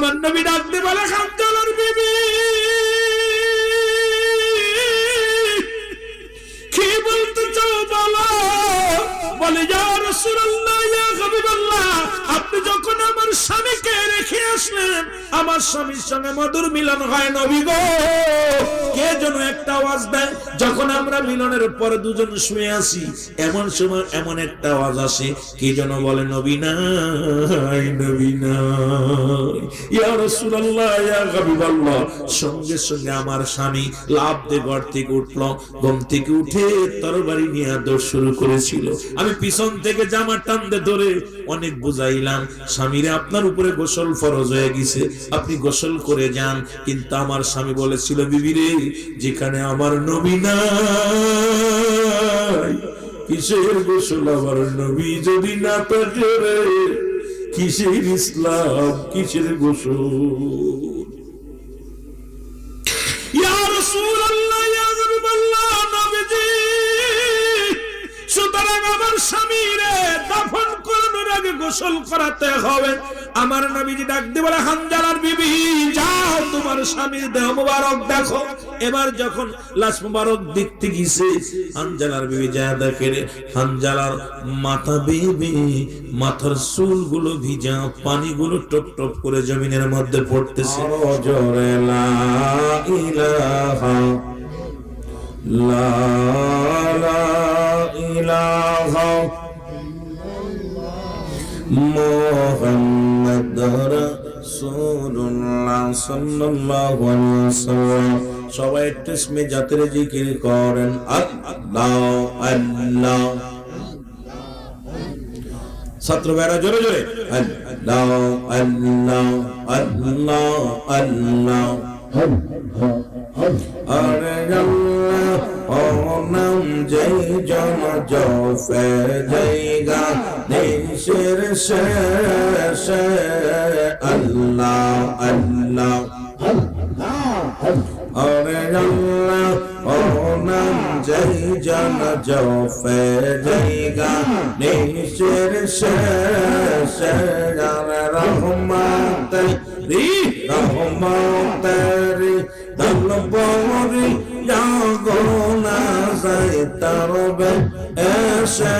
আমার নবী ডাক দিয়ে বলে, খানজালার বিবি কি বলতে চাও বলো। বলে, ইয়া রাসূলুল্লাহ, ইয়া হাবিবাল্লাহ, আপনি যখন আমার স্বামীকে রেখে আসলেন, আমার স্বামীর সঙ্গে মধুর মিলন হয় নবী গো। কে যেন একটা আওয়াজ দেয়, যখন আমরা মিলনের পরে দুজন শুয়ে আসি, এমন সময় এমন একটা আওয়াজ আসে, কে যেন বলে, নবী নাই, নবী নাই। ইয়া রাসূলুল্লাহ, ইয়া হাবিবাল্লাহ, সঙ্গে সঙ্গে আমার স্বামী লাফ দিয়ে ঘর থেকে উঠলো। ঘুম থেকে উঠে তরবারি নিয়ে দৌড় শুরু করেছিল। আমি পিছন থেকে জামা টানতে ধরে অনেক বুঝাইলাম, স্বামীরে আপনার উপরে গোসল ফরজ হয়ে গেছে, আপনি গোসল করে যান। কিন্তু আমার স্বামী বলেছিল, বিবি রে, যেখানে আমার নবী নাই, কিসের গোসল? আমার নবী যদি না থাকে রে, কিসের ইসলাম, কিসের গোসল? ইয়া রাসূলুল্লাহ, ইয়া হাবিবাল্লাহ, নবীজি, সুতরাং আমার স্বামীরে দাফন করানোর আগে গোসল করাতে হবে। আমার নবীজি ডাক দিয়ে বলে, হানজালার বিবি, যাও তোমার স্বামীর দেহ মুবারক দেখো। এবার যখন লাশ মুবারক দেখতে গেছে, হানজালার বিবি যা দেখে, হানজালার মাথা বেয়ে মাথার চুলগুলো ভিজা, পানিগুলো টপ টপ করে জমিনের মধ্যে পড়তেছে। জোরে লা ইলাহা লা ইলাহা মুহাম্মাদুর রাসূলুল্লাহ সাল্লাল্লাহু আলাইহি ওয়াসাল্লাম। সবাই তসবিহ জাতের জিকির করেন, আল্লাহ আল্লাহ। ছাত্র ভাইরা জোরে জোরে, আল্লাহ আল্লাহ আল্লাহ আল্লাহ। আরে আল্লাহ ও নাম যেই জন জফে জায়গা দেশের শেষে, আল্লাহ আল্লাহ। আরে আল্লাহ ও নাম যেই জন জফে জায়গা দেশের শেষে, রহমতেরি রহমতেরি দলবরি জাগোনা যায় তরবে এসে,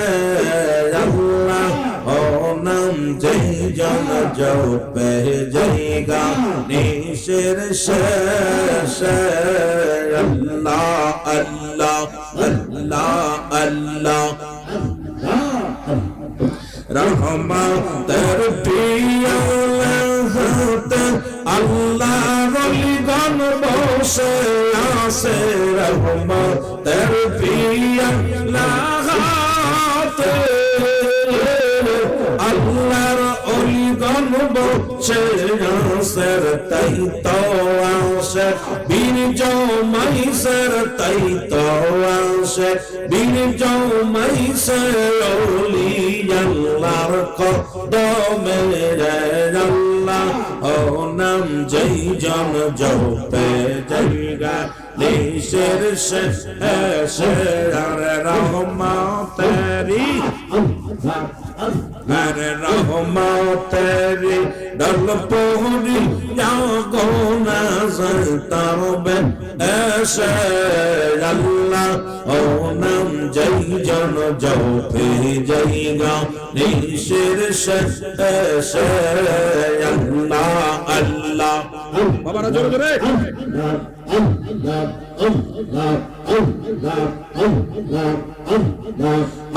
আল্লাহ ও নাম যেই জন জপে জায়গা নিশের শেষে, আল্লাহ আল্লাহ আল্লাহ আল্লাহ। রহমতের পিয়ালাতে আল্লাহ রলিগণ বসে আসে, রহমতের পিয়ালাতে আল্লাহর অলিগণ বসে আসে, তাই তো আসে বীর জমাইসের, তাই তো আসে বীর জমাইসের অলি আল্লাহর কদমে রে, আল্লাহ ও নাম যেই জন জপে জায়গা নিশের শেষে, আরে রহমতেরি আরে রহমতেরি দলপরি জাগোনা যায় তরবে এসে, আল্লাহ ও নাম যেই জন জপে জায়গা নিশের শেষে, আল্লাহ আল্লাহ। বাবারা জোরে জোরে,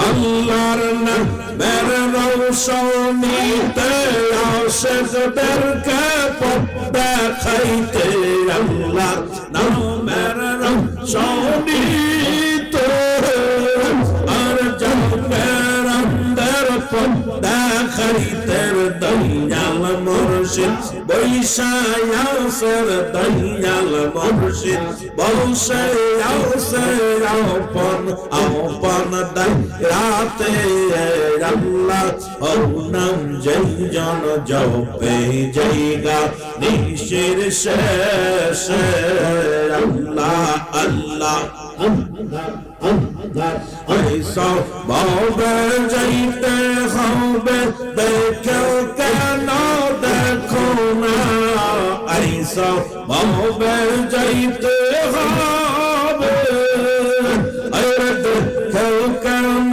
আল্লাহর নামের রৌশনীতে আশিকদেরকে পথ দেখাইতে, আল্লাহর নামের রৌশনীতে আর জানবের আন্দের পথ দেখাইতে, দয়াল মুর্শিদ বৈশায়াসের, দয়াল মুর্শিদ বৈশায়াসের আপন আপন রাতে, আল্লাহ ও নাম যেই জন জপে জায়গা নিশের শেষে, আল্লাহ আল্লাহ। সব ভাবে যাইতে হবে, দেখো কেন দেখো না আইসা ভাবে যাইতে হবে আরে দেখো কেন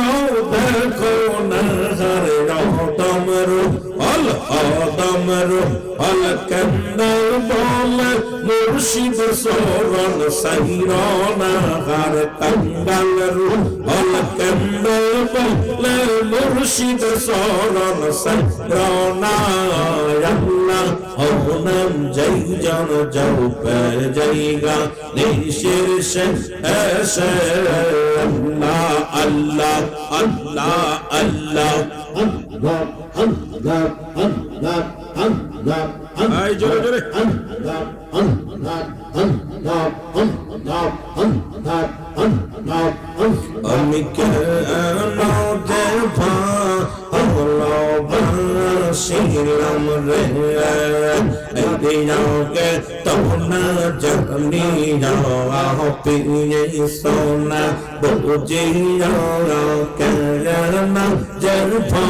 দেখো না হরে রহদমরু হল হদমরু হল কন্দর বলে মুর্শিদ সোরন সাইরনা হর কঙ্গলরু হল কন্দর বলে মুর্শিদ সোরন সাইরনা আল্লাহ হনাম জয় জন যাও পে যাইগা নিশির সে এসে আল্লাহ আল্লাহ আল্লাহ আল্লাহ আল্লাহ আল্লাহ আল্লাহ আল্লাহ আই জোরে জোরে আল্লাহ আল্লাহ আল্লাহ আল্লাহ আল্লাহ আল্লাহ আমি কেন দেবা আল্লাহ বাসিলাম রে এই দিনকে তোনা জানি যাও পিয়ে সোনা বুঝিয়া কেন দেবা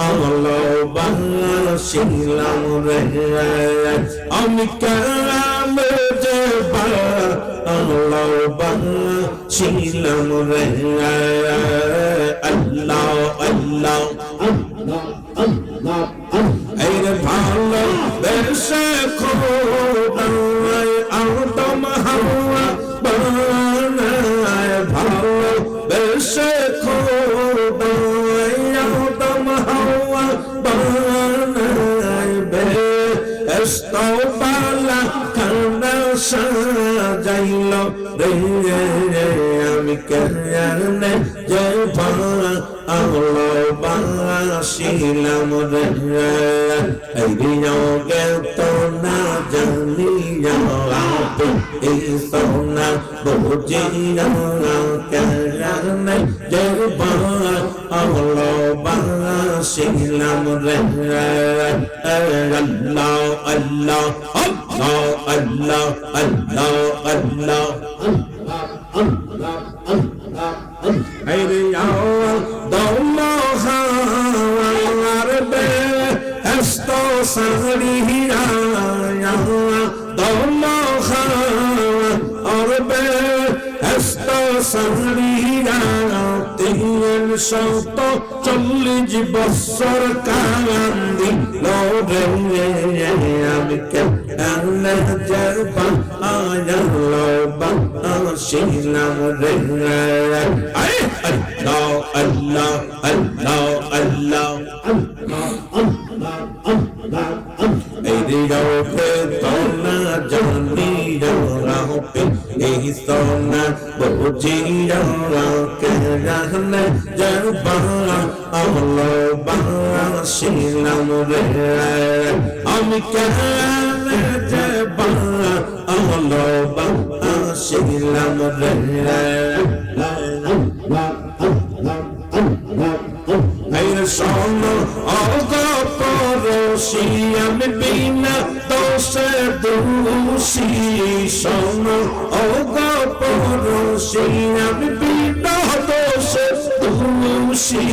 আল্লাহ বাসিলাম রে আমি কেন দেবা আল্লাহ বাসিলাম রে আল্লাহ আল্লাহ আল্লাহ আল্লাহ এই ভালো বেশে খোদায় আদম হাওয়া বানায় ভালো বেশে খোদায় আদম হাওয়া বানায় বেস্তবালা খানা সাজাইল রে আমি কেন যাবা আল্লাহ বাসিলাম রে এই দিনকে তো না জানি যাও এই সোনা বুঝিয়া কেন যাবা আল্লাহ বাসিলাম রে আল্লাহ আল্লাহ আল্লাহ আল্লাহ আল্লাহ আল্লাহ আল্লাহ আল্লাহ আরে আও দৌলহার বে এস্তো সারিয়া দৌলহার বে এস্তো সারিয়া 340 বছর কান্দি লোরে আমি কেন যাবা আল্লাহ বাসিলাম রে আল্লাহ আল্লাহ আল্লাহ আল্লাহ এই দিনকে তোনা জানি যাও এই সোনা বুঝিয়া কেন যাবা আল্লাহ বাসিলাম রে আমি কেন যাবা আল্লাহ বাসিলাম রে এই সোনা অগপরশি আমি বিনা দোষে দোষী সোনা অগপরশি আমি বিনা দোষে দোষী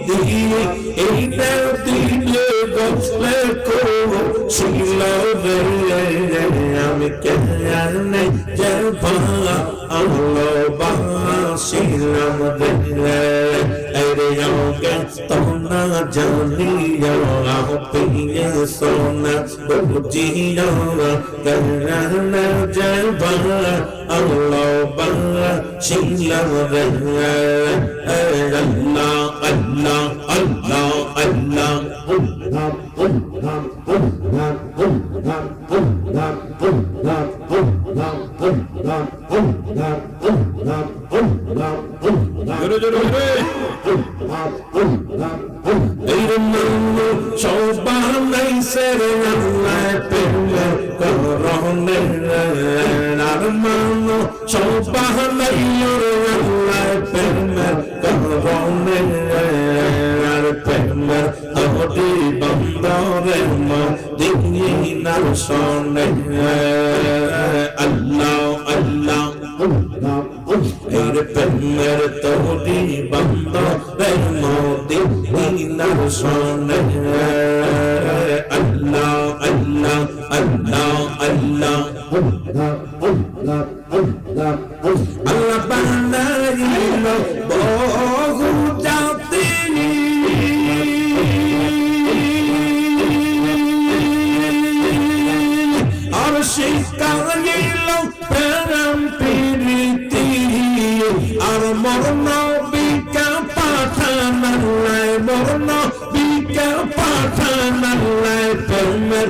দিয়ে এইটা দিলে গছলে ছিল রে আমি কেন যাবা আল্লাহ বাসিলাম রে আরে আমাকে তোনা জানি যাও পিয়ে সোনা বুঝিয়া কেন যাবা আল্লাহ বাসিলাম রে আল্লাহ আল্লাহ আল্লাহ আল্লাহ সবাই সেরে আল্লাহ পেলে করনে আর মানো সবাই আল্লাহ পেলে করনে আর পেলে তোরি বন্দরে মদিনার সনে আল্লাহ আল্লাহ এর প্রেমের তোরি বন্দরে মদিনার সনে আল্লাহ আল্লাহ আল্লাহ আল্লাহ বানাইল বহু জাতি আর শিখাইল প্রেম প্রীতি আর মরণ বিকা পাঠান আল্লাহ মরণ বিকা পাঠান আল্লাহ প্রেমের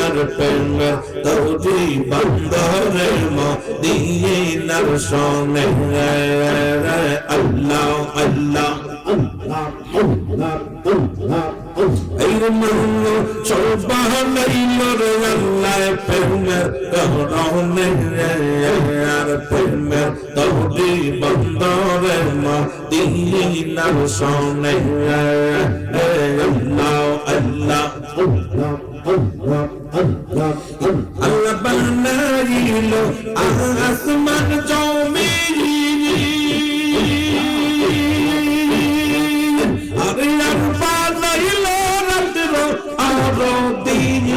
আর প্রেমের তৌরি বন্দরে মদিনার সনে আল্লাহ আল্লাহ এই মন সবাইল রে আল্লাহ প্রেমের রহনে আর প্রেমের তৌরি বন্দরে মদিনার সনে আল্লাহ আল্লাহ আল্লাহ বানাইল আসমান জমিন আল্লাহ বানাইল রাত্র আর দিন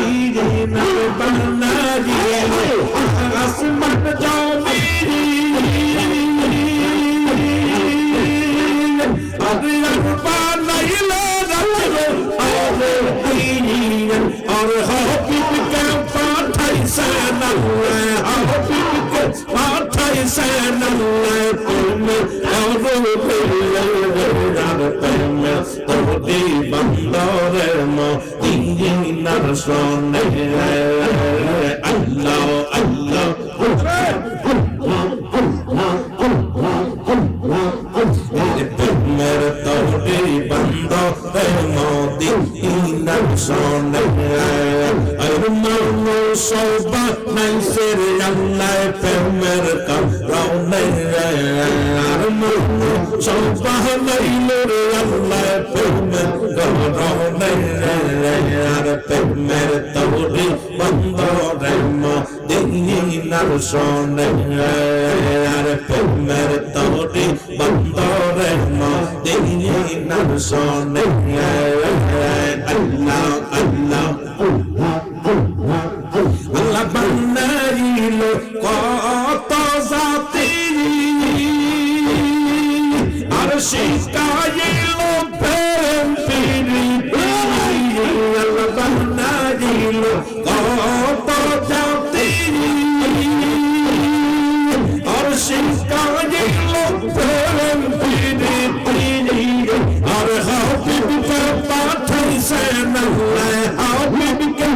আল্লাহ বানাইল আসমান জমিন আল্লাহ বানাইল রাত্র আর দিন और हबीब के पाठाई से नल्ले हबीब के पाठाई से नल्ले तुम और तुम तोड़ी बंदरे मदीनार सोने अल्लाह अल्लाह मेरे तोड़ी बंदरे मदीनार सोने मनो सोबा नहीं सिर अल्लाह प्रेमर का रौने मनो सोबा नहीं मेरे अल्लाह प्रेमर का रौने प्रेमर तोड़ी बंदरे मदीनार सोने प्रेमर तोड़ी बंदरे मदीनार सोने अल्लाह अल्लाह আল্লাহ বানাইল কত জাতি আর শিখাইল প্রেম প্রীতি আল্লাহ বানাইল কত জাতি আর শিখাইল প্রেম প্রীতি আর হাবিবকে পাঠাইছেন আল্লাহ হাবিবকে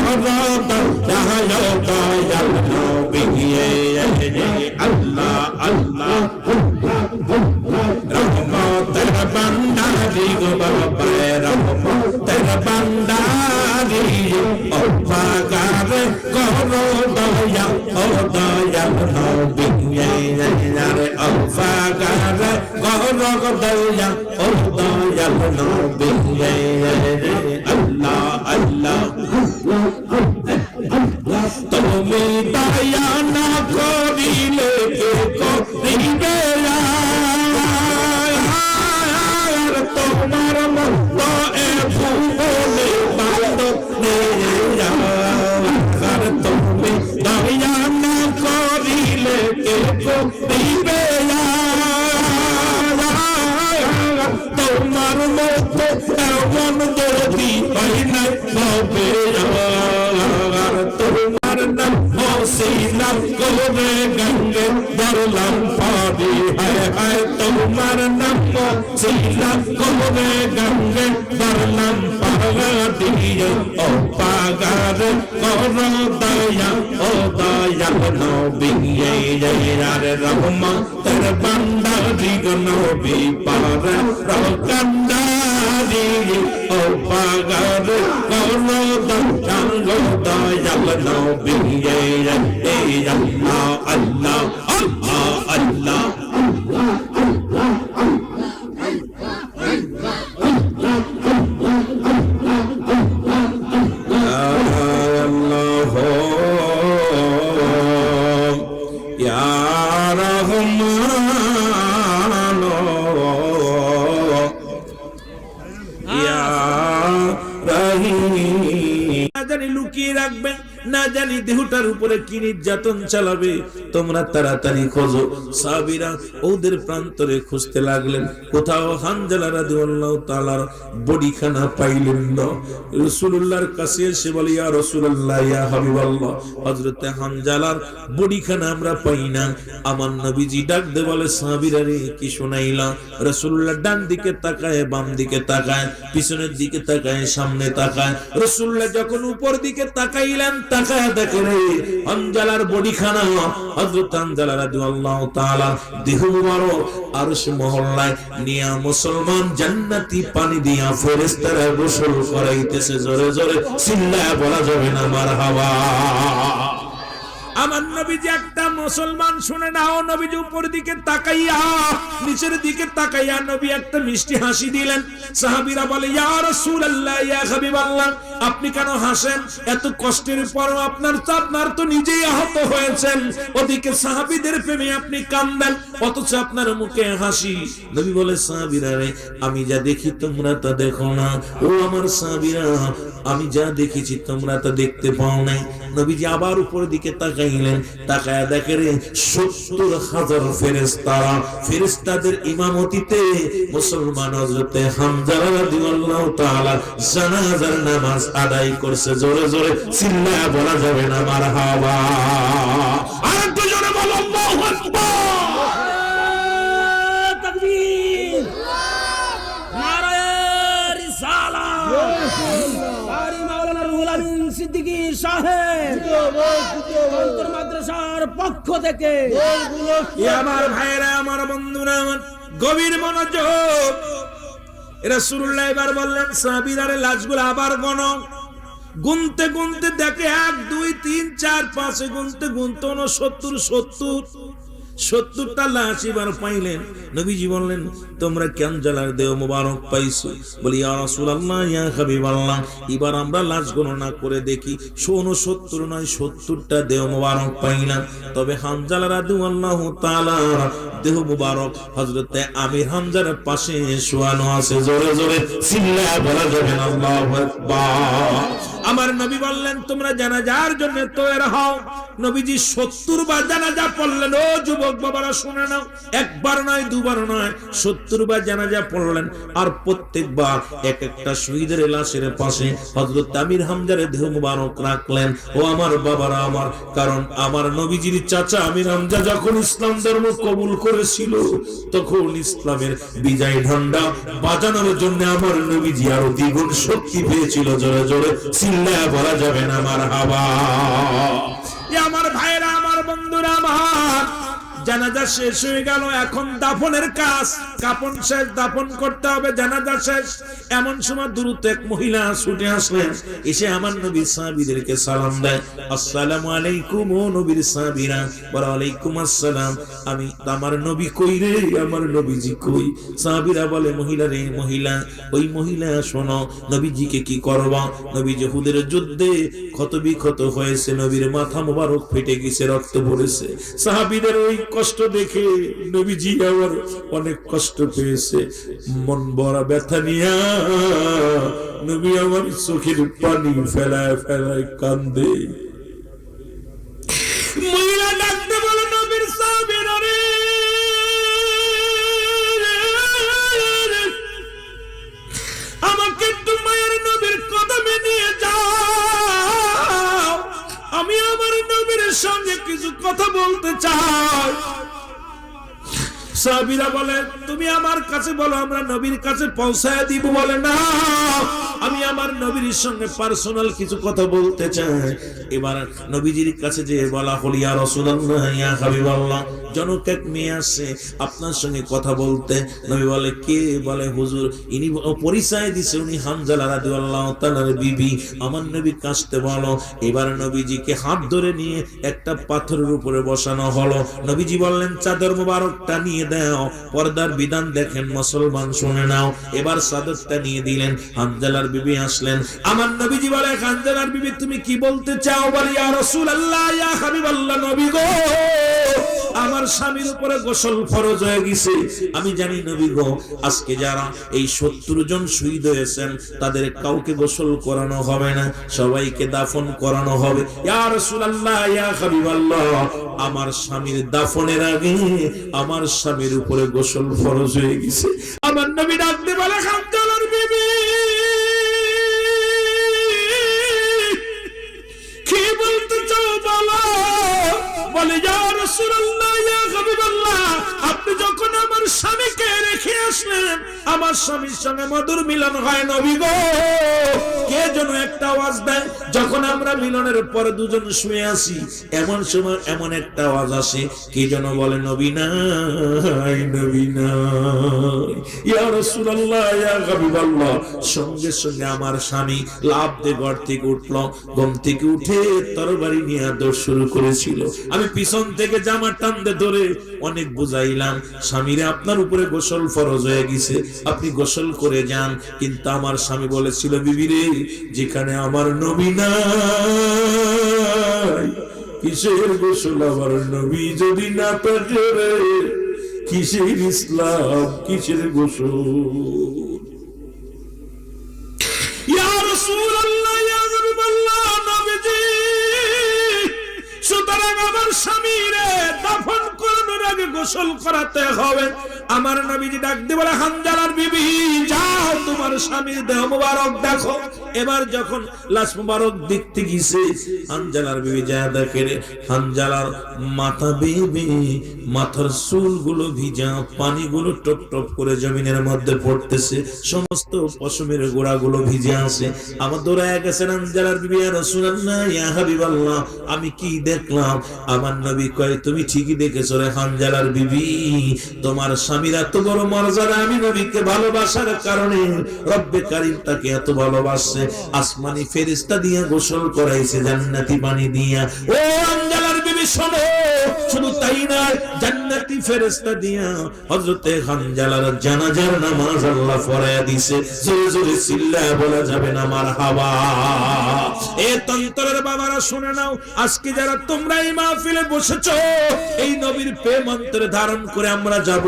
করো দয়া দয়াল নবী আল্লাহ আল্লাহ রহমতের ভান্ডারি গো বাবা রহমতের ভান্ডারি ও পাগার করো দয়া ও দয়াল নবী রে ও পাগার করো দয়া ও দয়াল নবী আল্লাহ আল্লাহ তুমি দয়া না করিলে কে করিবে তোমার মত এ ভুবনে বাঁধনে তুমি দয়া না করিলে কে করিবে তোমার মত এমন যদি হয় না হবে তোমার নাম হসিলাম করে গঙ্গে ধরলাম পারি হায় হায় তোমার নাম হসিলাম করে গঙ্গে ধরলাম পারি ও পাগার করো দয়া ও দয়াল নবী রে রহমতের ভান্ডারি গো নবী পার কান্ডারি ও পাগার করো দয়াল নবী আল্লাহ আল্লাহ আল্লাহ লুকিয়ে রাখবেন না জানি দেহটার উপরে কি নির্যাতন চালাবে তোমরা তাড়াতাড়ি খোঁজো সাহাবীরা ওদের প্রান্তরে খুঁজতে লাগলেন কোথাও হানজালা রাদিয়াল্লাহু তাআলার বডিখানা পাইলেন না রাসূলুল্লাহর কাছে এসে বলে ইয়া রাসূলুল্লাহ ইয়া হাবিবাল্লাহ হযরত হানজালার বডিখানা আমরা পাই না আমার নবীজি ডাক দে বলে সাহাবীরা রে কি শুনাইলা রাসূলুল্লাহ ডান দিকে তাকায় বাম দিকে তাকায় পিছনের দিকে তাকায় সামনে তাকায় রাসূলুল্লাহ যখন উপর দিকে তাকাইলেন তাকায় দেখেন হানজালার বডিখানা হযরত হানজালা রাদিয়াল্লাহু তাআলা দেহ মুবারক আরশ মহল্লায় নিয়া মুসলমান জান্নাতি পানি দিয়া ফেরেশতারা গোসল করাইতেছে জোরে জোরে চিল্লায়া বলা যাবে না মারহাবা আমার নবীজি একটা মুসলমান শুনে নাও নবীজি উপর দিকে তাকাইয়া নিচের দিকে তাকাইয়া নবী একটা মিষ্টি হাসি দিলেন সাহাবীরা বলে ইয়া রাসূলুল্লাহ ইয়া হাবিবাল্লাহ আপনি কেন হাসেন এত কষ্টের পরও আপনার তো নিজেই আহত হয়েছেন ওদিকে সাহাবীদের প্রেমে আপনি কাঁদেন অথচ আপনার মুখে হাসি নবী বলে সাহাবীরা রে আমি যা দেখি তোমরা তা দেখো না ও আমার সাহাবীরা আমি যা দেখেছি তোমরা তা দেখতে পাও নাই নবীজি আবার উপর দিকে তাকাইলেন তাকায়া দেখেন ৭০,০০০ ফেরেশতাদের ইমামতিতে মুসলমান হযরত হামজা রাদিয়াল্লাহু তাআলা জানাজার নামাজ আদায় করছে জোরে জোরে চিল্লায়া বলা যাবে না মারহাবা আর একটু জোরে বলো আল্লাহু আকবার তাকবীর নারায়ে রিসালাত আরি মাওলানা রুহুল আমিন সিদ্দিকী সাহেব অন্তর মাদ্রাসার পক্ষ থেকে আমার ভাইরা আমার বন্ধুরা আমার গভীর মনোযোগ রাসূলুল্লাহ এবার বললেন সাহাবীদের লাশগুলো আবার গণো গুনতে গুনতে দেখে 1 2 3 4 5 গুনতে গুনতে 70টা লাশ এবার পাইলেন নবীজি বললেন তোমরা কেন জালার দেহ মোবারক পাইছো বলি ইয়া রাসূলুল্লাহ ইয়া হাবিবাল্লাহ এবার আমরা লাশ গণনা করে দেখি 69 নয় 70টা দেহ মোবারক পাইলাম তবে হানজালা রাদিয়াল্লাহু তাআলা দেহ মোবারক হযরত আমির হামজার পাশে শোয়ানো আছে জোরে জোরে চিল্লায়া বলা যাবে না আল্লাহু আকবার আমার নবী বললেন তোমরা জানাজার জন্য তৈরি হও নবীজি 70 বার জানাজা পড়লেন ও যুবক বাবারা শুনে নাও একবার নয় দুবার নয় 70 বার জানাজা পড়লেন আর প্রত্যেকবার এক একটা শহীদের লাশের পাশে হযরত আমির হামজার দেহ মোবারক রাখলেন ও আমার বাবারা আমার কারণ আমার নবীজির চাচা আমির হামজা যখন ইসলাম ধর্ম কবুল করেছিল তখন ইসলামের বিজয় ঝান্ডা বাজানোর জন্য আমার নবীজি আরো দ্বিগুণ শক্তি পেয়েছিল জোরে জোরে চিল্লা বলা যাবে না মারহাবা। আমার ভাইরা, আমার বন্ধুরা, আমার জানাজা শেষ হয়ে গেল, এখন দাফনের কাজ, কাফন শেষ, দাফন করতে হবে, জানাজা শেষ। এমন সময় দ্রুত এক মহিলা ছুটে আসলেন, এসে আমার নবীর সাহাবীদেরকে সালাম দেয়, আসসালামু আলাইকুম। ও নবীর সাহাবীরা বলে, ওয়ালাইকুম আসসালাম। আমি আমার নবী কই রে, আমার নবীজি কই? সাহাবীরা বলে, মহিলা রে মহিলা, ওই মহিলা শোনো, নবীজিকে কি করবা? নবী উহুদের যুদ্ধে ক্ষতবিক্ষত হয়েছে, নবীর মাথা মোবারক ফেটে গেছে, রক্ত পড়েছে। সাহাবীদের ওই কষ্ট দেখে নবীজি আমার অনেক কষ্ট পেয়েছে, মন বড় ব্যথা নিয়ে নবী আমার চোখের পানি ফেলায় ফেলায় কান্দে। মহিলা ডাকতে বলে, নবীর সাহাবীরা রে, আমাকে একটু মায়ের নবীর কদমে নিয়ে যাও, আমি আমার নবীর সঙ্গে কিছু কথা বলতে চাই। সাহাবীরা বলে, তুমি আমার কাছে বলো, আমরা নবীর কাছে পৌঁছায় দিব। বলে, না, আমি আমার নবীর সঙ্গে পার্সোনাল কিছু কথা বলতে চাই। এবার নবীজির কাছে যে বলা হল, ইয়া রাসূলুল্লাহ, ইয়া হাবিবাল্লাহ, জনক এক মেয়ে আসছে আপনার সঙ্গে কথা বলতে। নবী বলে, কে? বলে, হুজুর, ইনি পরিচয় দিছে, উনি হানজালা রাদিয়াল্লাহু তাআলার বিবি। আমার নবী কাশতে বলো। এবার নবীজিকে হাত ধরে নিয়ে একটা পাথরের উপরে বসানো হলো। নবীজি বললেন, চাদর মোবারকটা নিয়ে দাও। পর্দার বিধান দেখেন মুসলমান, শুনে নাও। এবার চাদরটা নিয়ে দিলেন, হানজালার বিবি আসলেন। আমার নবীজি বলে, হানজালার বিবি, তুমি কি বলতে চাও? বলে, ইয়া রাসূলুল্লাহ, ইয়া হাবিবাল্লাহ, নবী গো, আমার স্বামীর উপরে গোসল ফরজ হয়ে গেছে। আমি জানি নবী গো, আজকে যারা এই 70 জন শহীদ হয়েছেন, তাদের কাউকে গোসল করানো হবে না, সবাইকে দাফন করানো হবে। ইয়া রাসূলুল্লাহ, ইয়া হাবিবাল্লাহ, আমার স্বামীর দাফনের আগে আমার স্বামীর উপরে গোসল ফরজ হয়ে গেছে। আমার নবী ডাকতে বলে, হানজালার বিবি, কি বলতে চাও বলো? বলে, ইয়া রাসূলুল্লাহ, ইয়া হাবিবাল্লাহ, আপনি যখন আমার স্বামীকে রেখে আসলেন, আমার স্বামীর সঙ্গে মধুর মিলন হয় নবী গো। কে যেন একটা আওয়াজ দেয়, যখন আমরা মিলনের পরে দুজন শুয়ে আসি, এমন সময় এমন একটা আওয়াজ আসে, কে যেন বলে, নবী নাই, নবী নাই, ইয়া রাসূলুল্লাহ, ইয়া হাবিবাল্লাহ। সঙ্গে সঙ্গে আমার স্বামী লাফ দিয়ে ঘর থেকে উঠলো, ঘুম থেকে উঠে তরবারি নিয়ে দৌড় শুরু করেছিল। আমি পিছন থেকে জামা টানতে ধরে অনেক বুঝাইলাম, স্বামীরে আপনার উপরে গোসল ফরজ হয়ে গেছে, আপনি গোসল করে যান। কিন্তু আমার স্বামী বলেছিল, বিবি রে, যেখানে আমার নবী নাই, কিসের গোসল? আমার নবী যদি না থাকে, কিসের ইসলাম, কিসের গোসল? ইয়া রাসূলুল্লাহ, ইয়া হাবিবাল্লাহ, নবীজি, সুতরাং আমার স্বামীরে দাফন করানোর আগে গোসল করাতে হবে। আমার নবীজি ডাক দিয়ে বলে, হানজালার বিবি, যাও তোমার স্বামীর দেহ মোবারক দেখো। এবার যখন লাশ মোবারক দেখতে গেছে, হানজালার বিবি যা দেখে, হানজালার মাথা বেয়ে মাথার চুলগুলো ভিজা, পানিগুলো টপ টপ করে জমিনের মধ্যে পড়তেছে, সমস্ত পশমের গোড়াগুলো ভিজে আছে। আমার দৌড়ায় গেছেন হানজালার বিবি, ইয়া রাসূলুল্লাহ, ইয়া হাবিবাল্লাহ, আমি কি দেখলাম? আমার নবী কয়, তুমি ঠিকই দেখেছো রে হানজালার বিবি, তোমার স্বামীর এত বড় মর্যাদা। আমি নবীকে ভালোবাসার কারণে রব্বে কারীম তাকে এত ভালোবাসে, আসমানি ফেরেশতা দিয়ে গোসল করাইছে জান্নাতি পানি দিয়া। ও হানজালার বিবি শোনো, শুধু তাই না, জান্নাতি ফেরেশতা দিয়া হযরতে হানজালার জানাজার নামাজ আল্লাহ পড়ায়া দিয়েছে। জোরে জোরে চিল্লায়া বলা যাবে না মারহাবা। এ তন্তরের বাবারা শুনে নাও, আজকে যারা তোমরা এই মাহফিলে বসেছো, এই নবীর প্রেম অন্তরে ধারণ করে আমরা যাব।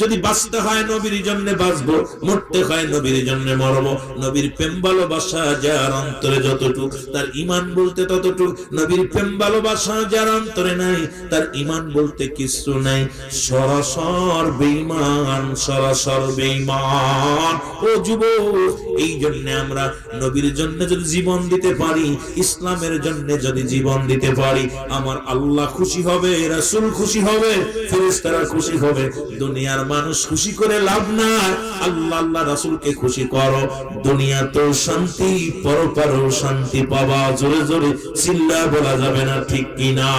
যদি বাঁচতে হয় নবীর জন্য বাঁচবো, মরতে হয় নবীর জন্য মরবো। নবীর প্রেম ভালোবাসা যার অন্তরে যতটুক, তার ঈমান বলতে ততটুক। নবীর প্রেম ভালোবাসা যার অন্তরে নাই, তার তার ঈমান বলতে কিছু নাই, সরাসর বেঈমান, সরাসর বেঈমান। ও যুবক, এই জন্য আমরা নবীর জন্য যদি জীবন দিতে পারি, ইসলামের জন্য যদি জীবন দিতে পারি, আমার আল্লাহ খুশি হবে, রাসূল খুশি হবে, ফেরেশতারা খুশি হবে। দুনিয়ার মানুষ খুশি করে লাভ নাই, আল্লাহ আল্লাহ রাসূলকে খুশি করো, দুনিয়া তো শান্তি, পরপারেও শান্তি পাবা। জোরে জোরে চিল্লা বলা যাবে না, ঠিক কিনা?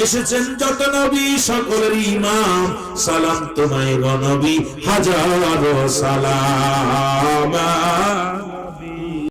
এসেছেন যত নবী সকলের ইমাম, সালাম তোমায় গো নবী, হাজারো সালাম।